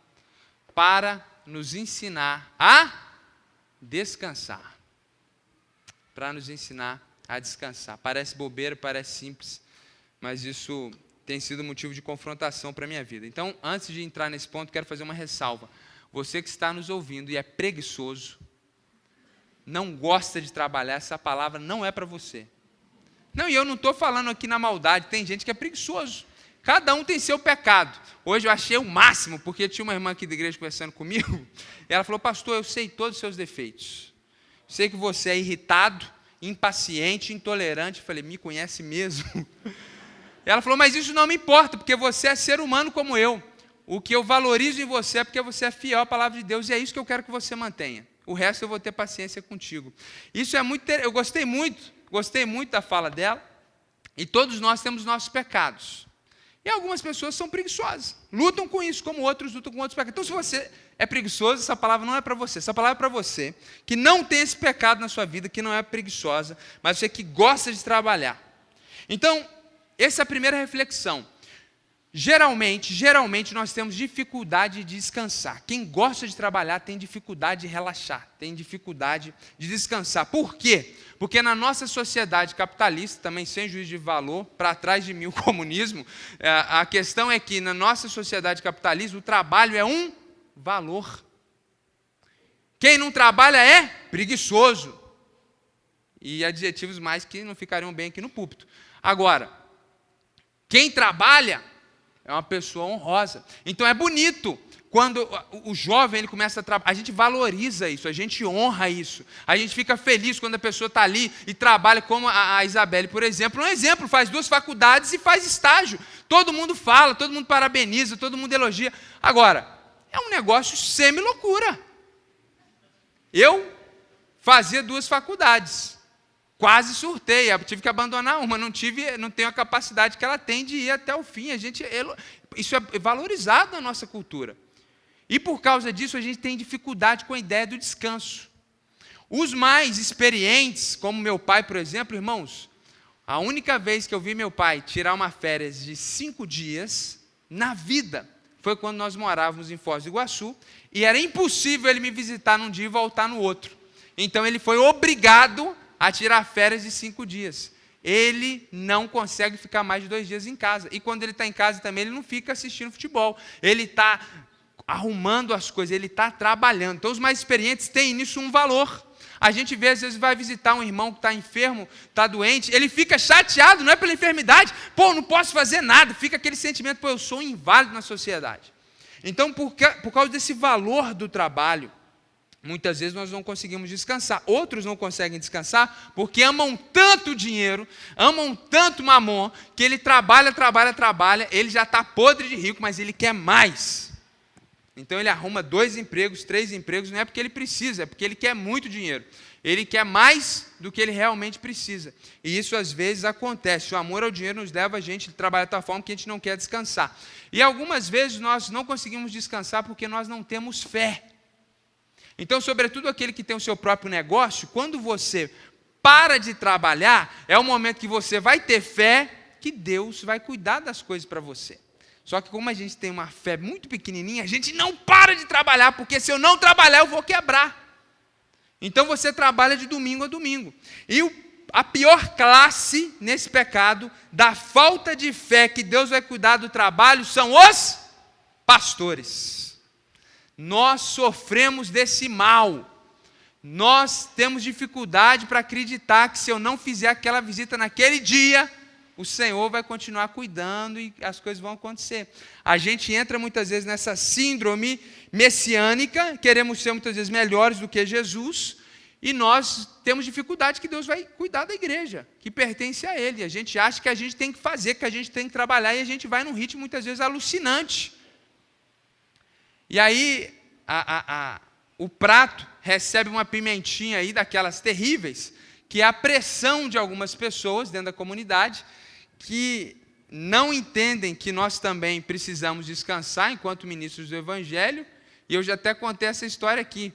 Para nos ensinar a descansar. Para nos ensinar a descansar. Parece bobeira, parece simples, mas isso tem sido motivo de confrontação para a minha vida. Então, antes de entrar nesse ponto, quero fazer uma ressalva. Você que está nos ouvindo e é preguiçoso, não gosta de trabalhar, essa palavra não é para você. Não, e eu não estou falando aqui na maldade, tem gente que é preguiçoso. Cada um tem seu pecado. Hoje eu achei o máximo, porque tinha uma irmã aqui da igreja conversando comigo, e ela falou, pastor, eu sei todos os seus defeitos. Sei que você é irritado, impaciente, intolerante. Eu falei, me conhece mesmo? Ela falou, mas isso não me importa, porque você é ser humano como eu. O que eu valorizo em você é porque você é fiel à palavra de Deus, e é isso que eu quero que você mantenha. O resto eu vou ter paciência contigo. Isso é muito, eu gostei muito da fala dela, e todos nós temos nossos pecados. E algumas pessoas são preguiçosas, lutam com isso, como outros lutam com outros pecados. Então, se você é preguiçoso, essa palavra não é para você. Essa palavra é para você que não tem esse pecado na sua vida, que não é preguiçosa, mas você que gosta de trabalhar. Então, essa é a primeira reflexão. Geralmente nós temos dificuldade de descansar. Quem gosta de trabalhar tem dificuldade de relaxar, tem dificuldade de descansar. Por quê? Porque na nossa sociedade capitalista, também sem juízo de valor, para trás de mim o comunismo, a questão é que na nossa sociedade capitalista o trabalho é um valor. Quem não trabalha é preguiçoso. E adjetivos mais que não ficariam bem aqui no púlpito. Agora, quem trabalha é uma pessoa honrosa. Então é bonito quando o jovem ele começa a trabalhar. A gente valoriza isso, a gente honra isso. A gente fica feliz quando a pessoa está ali e trabalha, como a Isabelle, por exemplo. Um exemplo, faz 2 faculdades e faz estágio. Todo mundo fala, todo mundo parabeniza, todo mundo elogia. Agora, é um negócio semi-loucura. Eu fazia 2 faculdades, quase surtei, tive que abandonar uma, não tenho a capacidade que ela tem de ir até o fim. Isso é valorizado na nossa cultura. E por causa disso a gente tem dificuldade com a ideia do descanso. Os mais experientes, como meu pai, por exemplo, irmãos, a única vez que eu vi meu pai tirar uma férias de 5 dias na vida foi quando nós morávamos em Foz do Iguaçu e era impossível ele me visitar num dia e voltar no outro. Então ele foi obrigado a tirar férias de 5 dias. Ele não consegue ficar mais de 2 dias em casa. E quando ele está em casa também, ele não fica assistindo futebol. Ele está arrumando as coisas, ele está trabalhando. Então os mais experientes têm nisso um valor. A gente vê, às vezes, vai visitar um irmão que está enfermo, está doente, ele fica chateado, não é pela enfermidade, não posso fazer nada, fica aquele sentimento, eu sou um inválido na sociedade. Então, por causa desse valor do trabalho, muitas vezes nós não conseguimos descansar. Outros não conseguem descansar porque amam tanto o dinheiro, amam tanto o mamon, que ele trabalha, ele já está podre de rico, mas ele quer mais. Então ele arruma 2 empregos, 3 empregos, não é porque ele precisa, é porque ele quer muito dinheiro. Ele quer mais do que ele realmente precisa. E isso às vezes acontece. O amor ao dinheiro nos leva a gente a trabalhar de tal forma que a gente não quer descansar. E algumas vezes nós não conseguimos descansar porque nós não temos fé. Então, sobretudo aquele que tem o seu próprio negócio, quando você para de trabalhar, é o momento que você vai ter fé que Deus vai cuidar das coisas para você. Só que como a gente tem uma fé muito pequenininha, a gente não para de trabalhar, porque se eu não trabalhar, eu vou quebrar. Então você trabalha de domingo a domingo. E a pior classe nesse pecado, da falta de fé que Deus vai cuidar do trabalho, são os pastores. Nós sofremos desse mal. Nós temos dificuldade para acreditar que se eu não fizer aquela visita naquele dia, o Senhor vai continuar cuidando e as coisas vão acontecer. A gente entra muitas vezes nessa síndrome messiânica, queremos ser muitas vezes melhores do que Jesus, e nós temos dificuldade que Deus vai cuidar da igreja, que pertence a Ele. A gente acha que a gente tem que fazer, que a gente tem que trabalhar, e a gente vai num ritmo muitas vezes alucinante. E aí, o prato recebe uma pimentinha aí daquelas terríveis, que é a pressão de algumas pessoas dentro da comunidade, que não entendem que nós também precisamos descansar enquanto ministros do Evangelho. E eu já até contei essa história aqui,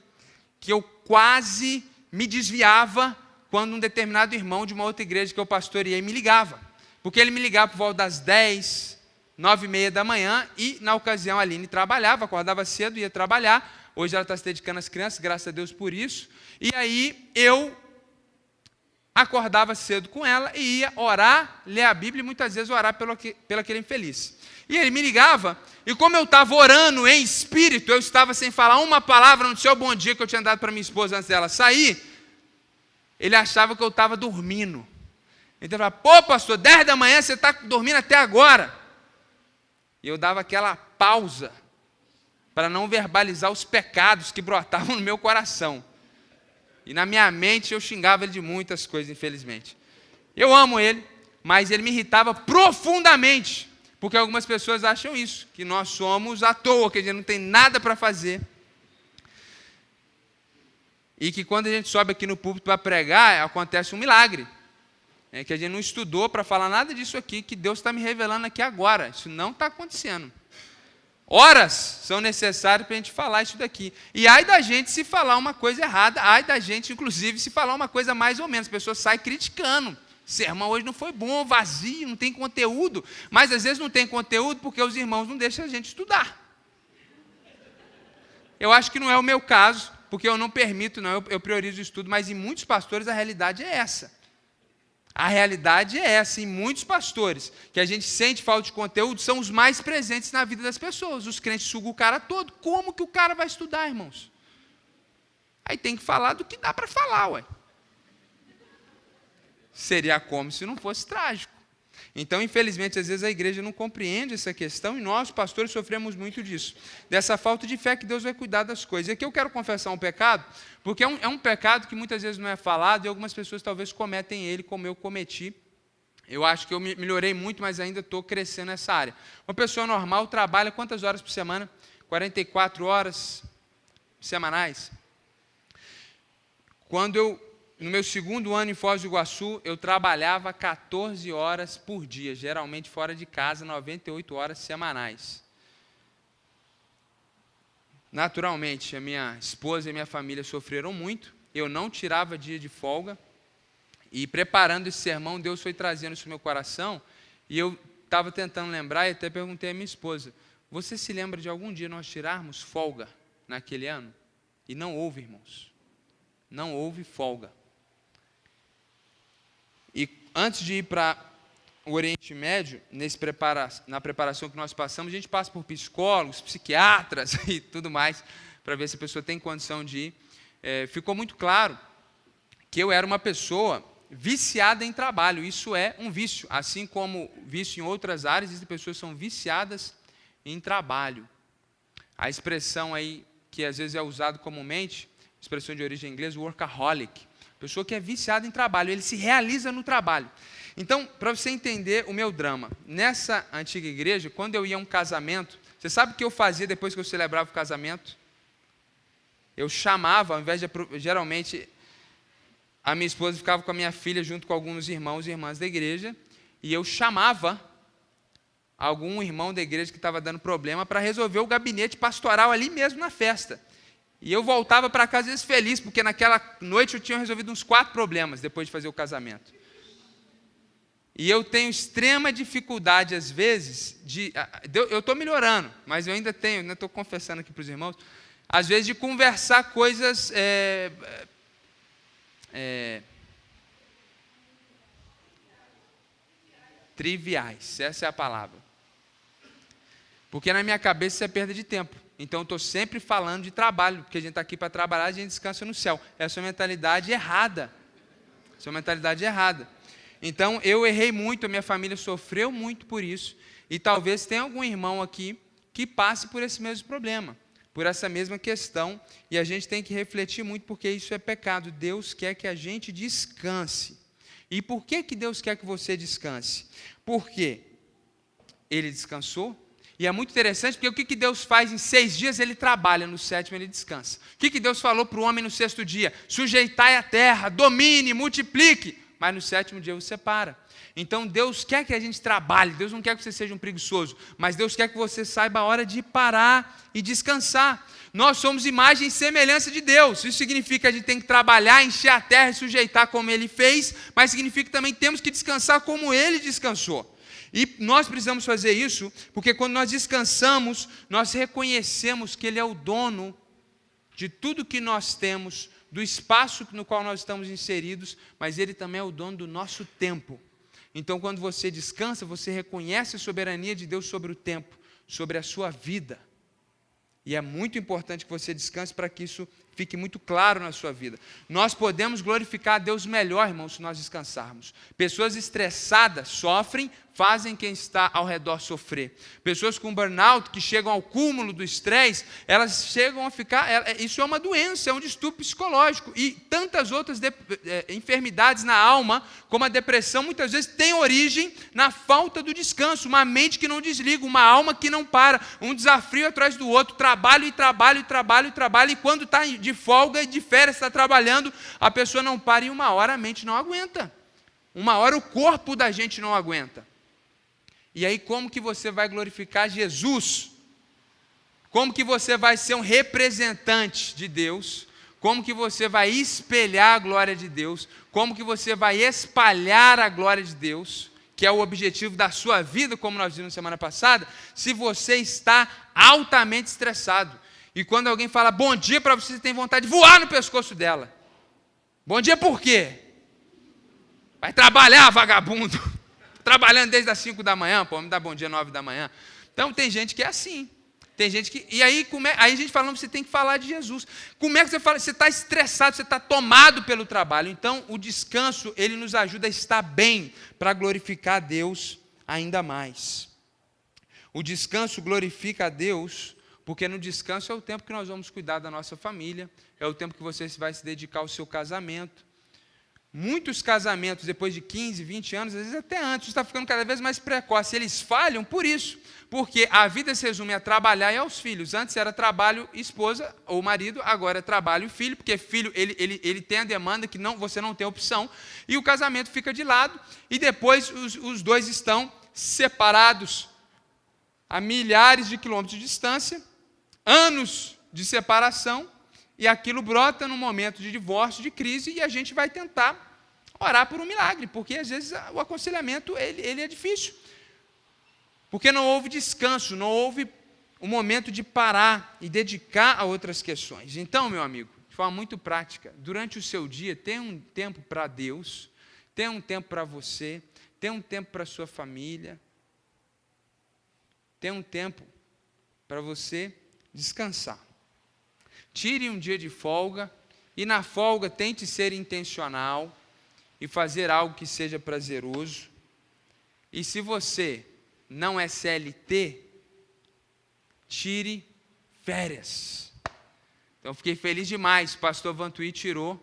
que eu quase me desviava quando um determinado irmão de uma outra igreja que eu pastoreei me ligava. Porque ele me ligava por volta das 10, 9h30 da manhã, e na ocasião a Aline trabalhava, acordava cedo, ia trabalhar. Hoje ela está se dedicando às crianças, graças a Deus por isso. E aí eu acordava cedo com ela e ia orar, ler a Bíblia e muitas vezes orar pelo aquele infeliz. E ele me ligava, e como eu estava orando em espírito, eu estava sem falar uma palavra no seu bom dia que eu tinha dado para minha esposa antes dela sair, ele achava que eu estava dormindo. Então ele falava, pastor, 10 da manhã você está dormindo até agora. E eu dava aquela pausa para não verbalizar os pecados que brotavam no meu coração. E na minha mente eu xingava ele de muitas coisas, infelizmente. Eu amo ele, mas ele me irritava profundamente, porque algumas pessoas acham isso, que nós somos à toa, que a gente não tem nada para fazer. E que quando a gente sobe aqui no púlpito para pregar, acontece um milagre. Que a gente não estudou para falar nada disso aqui, que Deus está me revelando aqui agora. Isso não está acontecendo. Horas são necessárias para a gente falar isso daqui. E ai da gente se falar uma coisa errada, ai da gente, inclusive, se falar uma coisa mais ou menos. A pessoa sai criticando. Sermão hoje não foi bom, vazio, não tem conteúdo. Mas às vezes não tem conteúdo porque os irmãos não deixam a gente estudar. Eu acho que não é o meu caso, porque eu não permito, não, eu priorizo o estudo, mas em muitos pastores a realidade é essa. A realidade é essa, em muitos pastores, que a gente sente falta de conteúdo, são os mais presentes na vida das pessoas. Os crentes sugam o cara todo. Como que o cara vai estudar, irmãos? Aí tem que falar do que dá para falar, ué. Seria como se não fosse trágico. Então, infelizmente, às vezes a igreja não compreende essa questão, e nós, pastores, sofremos muito disso. Dessa falta de fé que Deus vai cuidar das coisas. E aqui eu quero confessar um pecado, porque é um pecado que muitas vezes não é falado, e algumas pessoas talvez cometem ele como eu cometi. Eu acho que eu melhorei muito, mas ainda estou crescendo nessa área. Uma pessoa normal trabalha quantas horas por semana? 44 horas semanais. no meu segundo ano em Foz do Iguaçu, eu trabalhava 14 horas por dia, geralmente fora de casa, 98 horas semanais. Naturalmente, a minha esposa e a minha família sofreram muito, eu não tirava dia de folga, e preparando esse sermão, Deus foi trazendo isso no meu coração, e eu estava tentando lembrar e até perguntei à minha esposa, você se lembra de algum dia nós tirarmos folga naquele ano? E não houve, irmãos. Não houve folga. E antes de ir para o Oriente Médio, na preparação que nós passamos, a gente passa por psicólogos, psiquiatras e tudo mais, para ver se a pessoa tem condição de ir. Ficou muito claro que eu era uma pessoa viciada em trabalho. Isso é um vício. Assim como vício em outras áreas, existem pessoas que são viciadas em trabalho. A expressão aí, que às vezes é usada comumente, expressão de origem inglesa, workaholic. Pessoa que é viciada em trabalho, ele se realiza no trabalho. Então, para você entender o meu drama, nessa antiga igreja, quando eu ia a um casamento, você sabe o que eu fazia depois que eu celebrava o casamento? Eu chamava, ao invés de, geralmente, a minha esposa ficava com a minha filha junto com alguns irmãos e irmãs da igreja, e eu chamava algum irmão da igreja que estava dando problema para resolver o gabinete pastoral ali mesmo na festa. E eu voltava para casa às vezes feliz, porque naquela noite eu tinha resolvido uns 4 problemas depois de fazer o casamento. E eu tenho extrema dificuldade, às vezes, eu estou melhorando, mas eu ainda estou confessando aqui para os irmãos, às vezes de conversar coisas triviais, essa é a palavra. Porque na minha cabeça isso é perda de tempo. Então, eu estou sempre falando de trabalho, porque a gente está aqui para trabalhar, a gente descansa no céu. Essa é uma mentalidade errada. Essa é uma mentalidade errada. Então, eu errei muito, a minha família sofreu muito por isso, e talvez tenha algum irmão aqui que passe por esse mesmo problema, por essa mesma questão, e a gente tem que refletir muito, porque isso é pecado. Deus quer que a gente descanse. E por que Deus quer que você descanse? Porque Ele descansou. E é muito interessante, porque o que Deus faz em 6 dias? Ele trabalha, no 7º ele descansa. O que Deus falou para o homem no 6º dia? Sujeitai a terra, domine, multiplique. Mas no 7º dia você para. Então Deus quer que a gente trabalhe, Deus não quer que você seja um preguiçoso, mas Deus quer que você saiba a hora de parar e descansar. Nós somos imagem e semelhança de Deus. Isso significa que a gente tem que trabalhar, encher a terra e sujeitar como Ele fez, mas significa que também temos que descansar como Ele descansou. E nós precisamos fazer isso, porque quando nós descansamos, nós reconhecemos que Ele é o dono de tudo que nós temos, do espaço no qual nós estamos inseridos, mas Ele também é o dono do nosso tempo. Então, quando você descansa, você reconhece a soberania de Deus sobre o tempo, sobre a sua vida. E é muito importante que você descanse para que isso fique muito claro na sua vida. Nós podemos glorificar a Deus melhor, irmãos, se nós descansarmos. Pessoas estressadas sofrem, fazem quem está ao redor sofrer. Pessoas com burnout, que chegam ao cúmulo do estresse, elas chegam a ficar... Isso é uma doença, é um distúrbio psicológico. E tantas outras enfermidades na alma, como a depressão, muitas vezes têm origem na falta do descanso. Uma mente que não desliga, uma alma que não para. Um desafio atrás do outro, trabalho e trabalho e trabalho e trabalho. E quando está de folga e de férias, está trabalhando, a pessoa não para e uma hora a mente não aguenta. Uma hora o corpo da gente não aguenta. E aí como que você vai glorificar Jesus? Como que você vai ser um representante de Deus? Como que você vai espelhar a glória de Deus? Como que você vai espalhar a glória de Deus? Que é o objetivo da sua vida, como nós vimos semana passada, se você está altamente estressado. E quando alguém fala bom dia para você, você tem vontade de voar no pescoço dela. Bom dia por quê? Vai trabalhar, vagabundo. Trabalhando desde as 5 da manhã, me dá bom dia 9 da manhã. Então tem gente que é assim. Tem gente que. E aí, aí a gente fala, você tem que falar de Jesus. Como é que você fala? Você está estressado, você está tomado pelo trabalho. Então, o descanso, ele nos ajuda a estar bem, para glorificar a Deus ainda mais. O descanso glorifica a Deus, porque no descanso é o tempo que nós vamos cuidar da nossa família, é o tempo que você vai se dedicar ao seu casamento. Muitos casamentos, depois de 15, 20 anos, às vezes até antes, está ficando cada vez mais precoce. Eles falham por isso, porque a vida se resume a trabalhar e aos filhos. Antes era trabalho esposa ou marido, agora é trabalho e filho, porque filho ele tem a demanda que você não tem opção, e o casamento fica de lado, e depois os dois estão separados a milhares de quilômetros de distância, anos de separação, e aquilo brota num momento de divórcio, de crise, e a gente vai tentar orar por um milagre, porque às vezes o aconselhamento ele é difícil, porque não houve descanso, não houve um momento de parar e dedicar a outras questões. Então, meu amigo, de forma muito prática, durante o seu dia, tenha um tempo para Deus, tenha um tempo para você, tenha um tempo para a sua família, tenha um tempo para você descansar. Tire um dia de folga e na folga tente ser intencional e fazer algo que seja prazeroso. E se você não é CLT, tire férias. Então, fiquei feliz demais. O pastor Vantuí tirou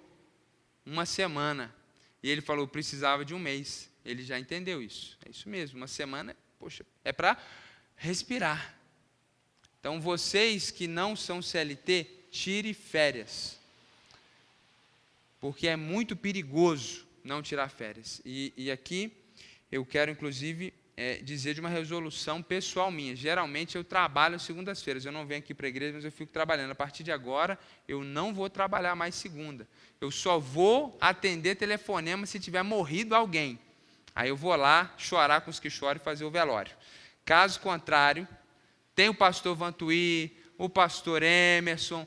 uma semana. E ele falou que precisava de um mês. Ele já entendeu isso. É isso mesmo, uma semana, poxa, é para respirar. Então, vocês que não são CLT, tire férias, porque é muito perigoso não tirar férias. E aqui eu quero, inclusive, dizer de uma resolução pessoal minha. Geralmente eu trabalho segundas-feiras, eu não venho aqui para a igreja, mas eu fico trabalhando. A partir de agora, eu não vou trabalhar mais segunda. Eu só vou atender telefonema se tiver morrido alguém. Aí eu vou lá chorar com os que choram e fazer o velório. Caso contrário, tem o pastor Vantuí, o pastor Emerson,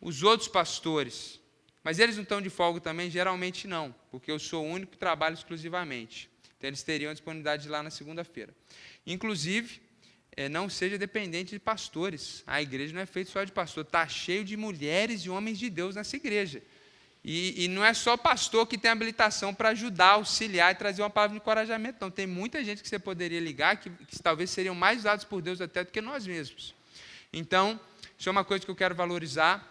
os outros pastores, mas eles não estão de folga também? Geralmente não, porque eu sou o único que trabalho exclusivamente. Então eles teriam a disponibilidade de ir lá na segunda-feira. Inclusive, não seja dependente de pastores. A igreja não é feita só de pastor, está cheio de mulheres e homens de Deus nessa igreja. E não é só pastor que tem habilitação para ajudar, auxiliar e trazer uma palavra de encorajamento, não. Tem muita gente que você poderia ligar, que talvez seriam mais usados por Deus até do que nós mesmos. Então, isso é uma coisa que eu quero valorizar,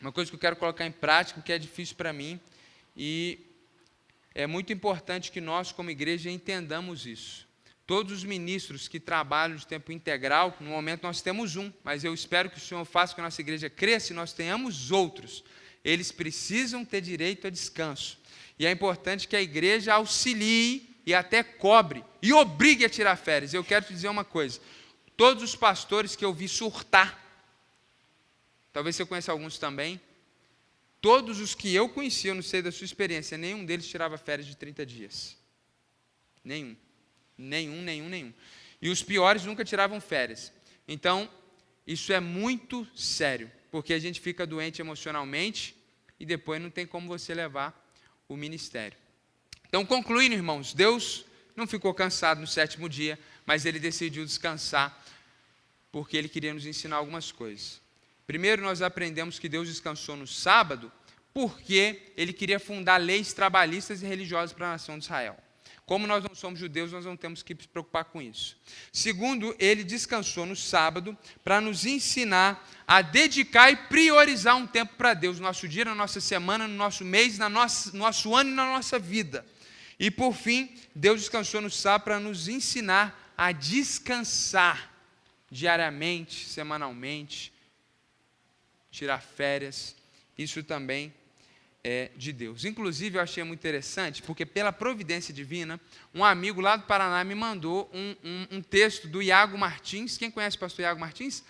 uma coisa que eu quero colocar em prática, que é difícil para mim, e é muito importante que nós, como igreja, entendamos isso. Todos os ministros que trabalham de tempo integral, no momento nós temos um, mas eu espero que o Senhor faça com que a nossa igreja cresça e nós tenhamos outros. Eles precisam ter direito a descanso. E é importante que a igreja auxilie e até cobre e obrigue a tirar férias. Eu quero te dizer uma coisa, todos os pastores que eu vi surtar, talvez você conheça alguns também, todos os que eu conheci, eu não sei da sua experiência, nenhum deles tirava férias de 30 dias. Nenhum. E os piores nunca tiravam férias. Então, isso é muito sério, porque a gente fica doente emocionalmente e depois não tem como você levar o ministério. Então, concluindo, irmãos, Deus não ficou cansado no 7º dia, mas Ele decidiu descansar, porque Ele queria nos ensinar algumas coisas. Primeiro, nós aprendemos que Deus descansou no sábado, porque Ele queria fundar leis trabalhistas e religiosas para a nação de Israel. Como nós não somos judeus, nós não temos que nos preocupar com isso. Segundo, Ele descansou no sábado para nos ensinar a dedicar e priorizar um tempo para Deus, no nosso dia, na nossa semana, no nosso mês, no nosso ano e na nossa vida. E por fim, Deus descansou no sábado para nos ensinar a descansar diariamente, semanalmente, tirar férias. Isso também é de Deus. Inclusive, eu achei muito interessante, porque pela providência divina, um amigo lá do Paraná me mandou um texto do Iago Martins. Quem conhece o pastor Iago Martins?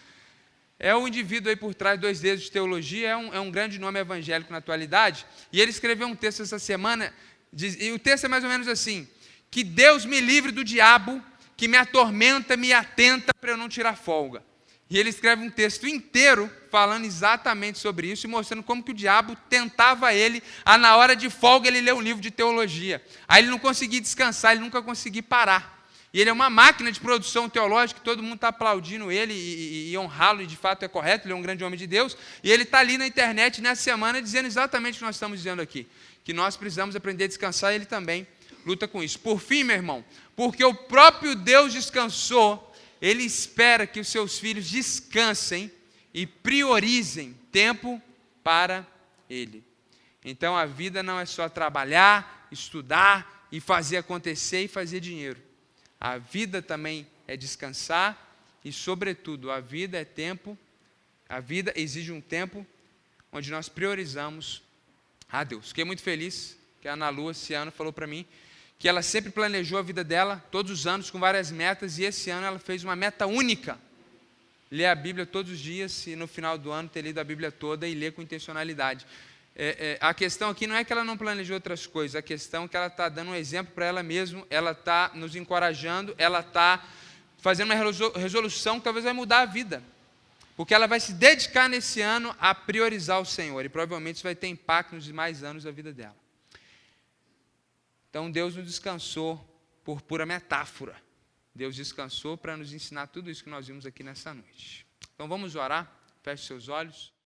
É o indivíduo aí por trás de 2 dedos de teologia, é um grande nome evangélico na atualidade, e ele escreveu um texto essa semana, e o texto é mais ou menos assim: que Deus me livre do diabo, que me atormenta, me atenta para eu não tirar folga. E ele escreve um texto inteiro falando exatamente sobre isso e mostrando como que o diabo tentava ele, na hora de folga ele lê um livro de teologia. Aí ele não conseguia descansar, ele nunca conseguia parar. E ele é uma máquina de produção teológica, todo mundo está aplaudindo ele e honrá-lo, e de fato é correto, ele é um grande homem de Deus. E ele está ali na internet nessa semana dizendo exatamente o que nós estamos dizendo aqui, que nós precisamos aprender a descansar, e ele também luta com isso. Por fim, meu irmão, porque o próprio Deus descansou, Ele espera que os seus filhos descansem e priorizem tempo para Ele. Então a vida não é só trabalhar, estudar e fazer acontecer e fazer dinheiro. A vida também é descansar e, sobretudo, a vida é tempo, a vida exige um tempo onde nós priorizamos a Deus. Fiquei muito feliz que a Ana Lu esse ano falou para mim que ela sempre planejou a vida dela, todos os anos, com várias metas, e esse ano ela fez uma meta única: ler a Bíblia todos os dias e no final do ano ter lido a Bíblia toda e ler com intencionalidade. A questão aqui não é que ela não planejou outras coisas, a questão é que ela está dando um exemplo para ela mesma, ela está nos encorajando, ela está fazendo uma resolução que talvez vai mudar a vida, porque ela vai se dedicar nesse ano a priorizar o Senhor, e provavelmente isso vai ter impacto nos demais anos da vida dela. Então Deus não descansou por pura metáfora, Deus descansou para nos ensinar tudo isso que nós vimos aqui nessa noite. Então vamos orar, feche seus olhos.